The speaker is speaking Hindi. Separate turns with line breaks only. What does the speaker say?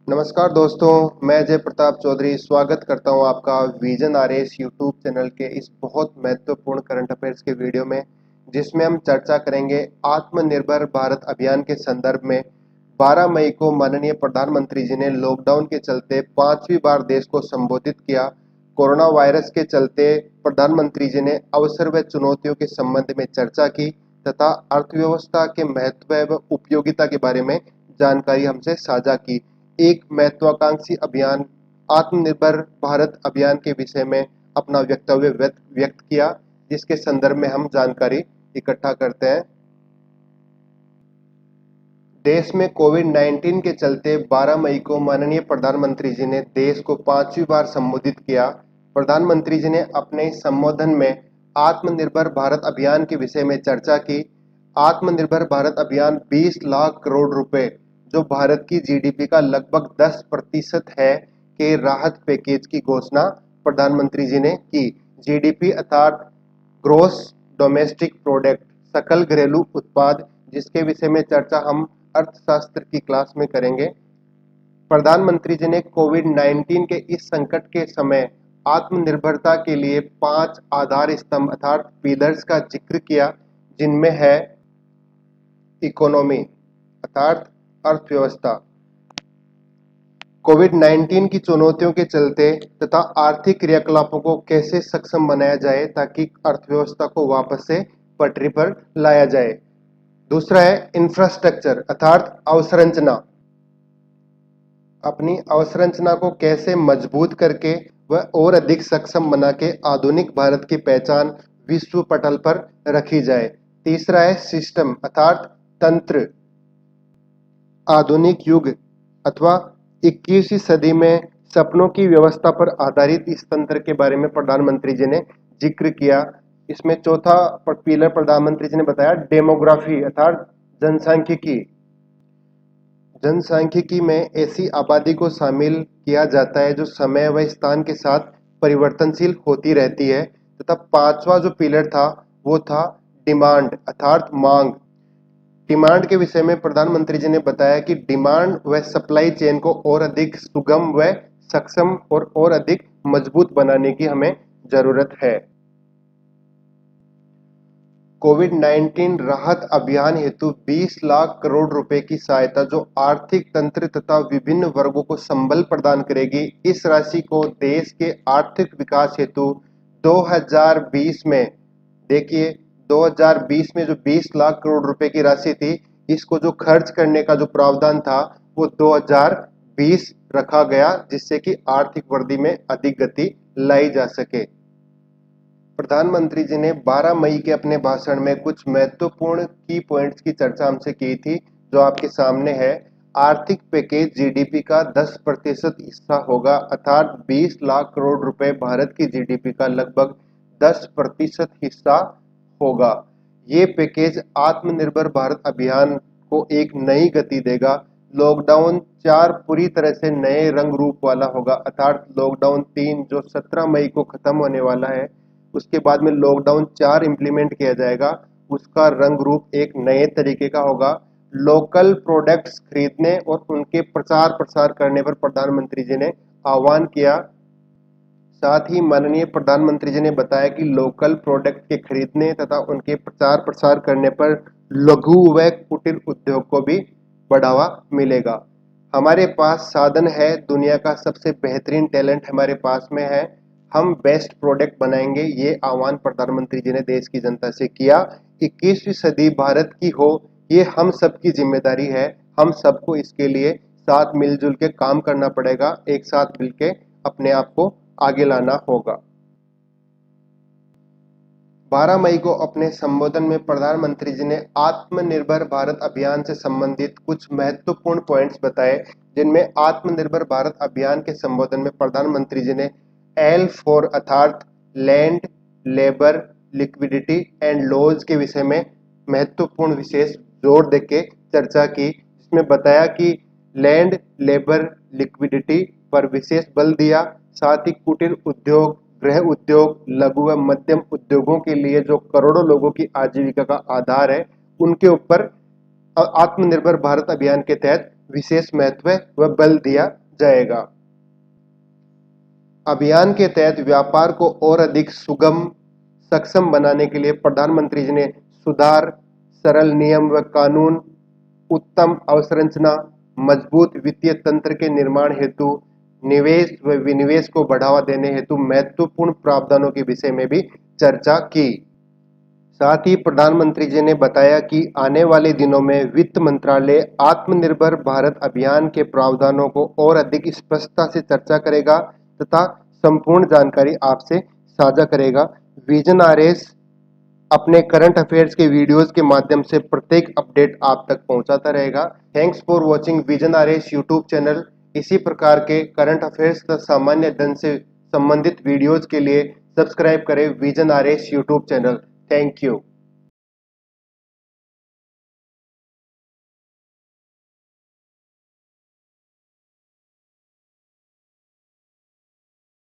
नमस्कार दोस्तों, मैं जय प्रताप चौधरी स्वागत करता हूं आपका विजन आरएस यूट्यूब चैनल के इस बहुत महत्वपूर्ण करंट अफेयर्स के वीडियो में, जिसमें हम चर्चा करेंगे आत्मनिर्भर भारत अभियान के संदर्भ में। 12 मई को माननीय प्रधानमंत्री जी ने लॉकडाउन के चलते 5वीं बार देश को संबोधित किया। कोरोना वायरस के चलते प्रधानमंत्री जी ने अवसर व चुनौतियों के संबंध में चर्चा की तथा अर्थव्यवस्था के महत्व व उपयोगिता के बारे में जानकारी हमसे साझा की। एक महत्वाकांक्षी अभियान आत्मनिर्भर भारत अभियान के विषय में अपना वक्तव्य व्यक्त किया, जिसके संदर्भ में हम जानकारी इकट्ठा करते हैं। देश में कोविड-19 के चलते 12 मई को माननीय प्रधानमंत्री जी ने देश को 5वीं बार संबोधित किया। प्रधानमंत्री जी ने अपने संबोधन में आत्मनिर्भर भारत अभियान के विषय में चर्चा की। आत्मनिर्भर भारत अभियान 20 लाख करोड़ रुपए, जो भारत की जीडीपी का लगभग 10% है, के राहत पैकेज की घोषणा प्रधानमंत्री जी ने की। जीडीपी अर्थात ग्रोस डोमेस्टिक प्रोडक्ट, सकल घरेलू उत्पाद, जिसके विषय में चर्चा हम अर्थशास्त्र की क्लास में करेंगे। प्रधानमंत्री जी ने कोविड-19 के इस संकट के समय आत्मनिर्भरता के लिए 5 आधार स्तंभ अर्थात पिलर्स का जिक्र किया, जिनमें है इकोनॉमी अर्थात अर्थव्यवस्था। कोविड-19 की चुनौतियों के चलते तथा आर्थिक क्रियाकलापों को कैसे सक्षम बनाया जाए ताकि अर्थव्यवस्था को वापस से पटरी पर लाया जाए। दूसरा है इंफ्रास्ट्रक्चर अर्थात अवसंरचना। अपनी अवसंरचना को कैसे मजबूत करके व और अधिक सक्षम बना के आधुनिक भारत की पहचान विश्व पटल पर रखी जाए। तीसरा है सिस्टम अर्थात तंत्र। आधुनिक युग अथवा 21वीं सदी में सपनों की व्यवस्था पर आधारित इस तंत्र के बारे में प्रधानमंत्री जी ने जिक्र किया। इसमें चौथा पिलर प्रधानमंत्री जी ने बताया डेमोग्राफी अर्थात जनसांख्यिकी। जनसांख्यिकी में ऐसी आबादी को शामिल किया जाता है जो समय व स्थान के साथ परिवर्तनशील होती रहती है। तथा पांचवा जो पिलर था वो था डिमांड अर्थात मांग। डिमांड के विषय में प्रधानमंत्री जी ने बताया कि डिमांड व सप्लाई चेन को और अधिक सुगम व सक्षम और अधिक मजबूत बनाने की हमें जरूरत है। कोविड-19 राहत अभियान हेतु 20 लाख करोड़ रुपए की सहायता जो आर्थिक तंत्र तथा विभिन्न वर्गों को संबल प्रदान करेगी। इस राशि को देश के आर्थिक विकास हेतु 2020 में, देखिए 2020 में जो 20 लाख करोड़ रुपए की राशि थी, इसको जो खर्च करने का जो प्रावधान था वो 2020 रखा गया, जिससे कि आर्थिक वृद्धि में अधिक गति लाई जा सके। प्रधानमंत्री जी ने 12 मई के अपने भाषण में कुछ महत्वपूर्ण की पॉइंट्स की चर्चा हमसे की थी, जो आपके सामने है। आर्थिक पैकेज जीडीपी का 10% हिस्सा होगा अर्थात 20 लाख करोड़ रुपए भारत की जीडीपी का लगभग 10% हिस्सा होगा। ये पैकेज आत्मनिर्भर भारत अभियान को एक नई गति देगा। लॉकडाउन 4 पूरी तरह से नए रंग रूप वाला होगा अर्थात लॉकडाउन 3 जो 17 मई को खत्म होने वाला है, उसके बाद में लॉकडाउन 4 इंप्लीमेंट किया जाएगा। उसका रंग रूप एक नए तरीके का होगा। लोकल प्रोडक्ट्स खरीदने और उनके प्रचार प्रसार करने पर प्रधानमंत्री जी ने आह्वान किया। साथ ही माननीय प्रधानमंत्री जी ने बताया कि लोकल प्रोडक्ट के खरीदने तथा उनके प्रचार प्रसार करने पर लघु व कुटीर उद्योग को भी बढ़ावा मिलेगा। हमारे पास साधन है, दुनिया का सबसे बेहतरीन टैलेंट हमारे पास में है, हम बेस्ट प्रोडक्ट बनाएंगे। ये आह्वान प्रधानमंत्री जी ने देश की जनता से किया। 21वीं सदी भारत की हो, ये हम सबकी जिम्मेदारी है। हम सबको इसके लिए साथ मिलजुल के काम करना पड़ेगा, एक साथ मिलके अपने आप को आगे लाना होगा। 12 मई को अपने संबोधन में प्रधानमंत्री जी ने आत्मनिर्भर भारत अभियान से संबंधित कुछ महत्वपूर्ण पॉइंट्स बताए, जिनमें आत्मनिर्भर भारत अभियान के संबोधन में प्रधानमंत्री जी ने एल फॉर अर्थात land, labour, liquidity and laws के विषय में महत्वपूर्ण विशेष जोर देके चर्चा की, जिसमें बताया कि लैंड, लेबर, लिक्विडिटी पर विशेष बल दिया। साथ ही कुटीर उद्योग, गृह उद्योग, लघु व मध्यम उद्योगों के लिए जो करोड़ों लोगों की आजीविका का आधार है, उनके ऊपर आत्मनिर्भर भारत अभियान के तहत विशेष महत्व व बल दिया जाएगा। अभियान के तहत व्यापार को और अधिक सुगम, सक्षम बनाने के लिए प्रधानमंत्री जी ने सुधार, सरल नियम व कानून, उत्तम अवसंरचना, मजबूत वित्तीय तंत्र के निर्माण हेतु, निवेश व विनिवेश को बढ़ावा देने हेतु महत्वपूर्ण प्रावधानों के विषय में भी चर्चा की। साथ ही प्रधानमंत्री जी ने बताया कि आने वाले दिनों में वित्त मंत्रालय आत्मनिर्भर भारत अभियान के प्रावधानों को और अधिक स्पष्टता से चर्चा करेगा तथा संपूर्ण जानकारी आपसे साझा करेगा। विजन आरएस अपने करंट अफेयर्स के वीडियोस के माध्यम से प्रत्येक अपडेट आप तक पहुंचाता रहेगा। Thanks for watching vision RS YouTube channel. इसी प्रकार के करंट अफेयर्स तथा सामान्य धन से संबंधित वीडियोस के लिए सब्सक्राइब करें vision RS YouTube channel. Thank you.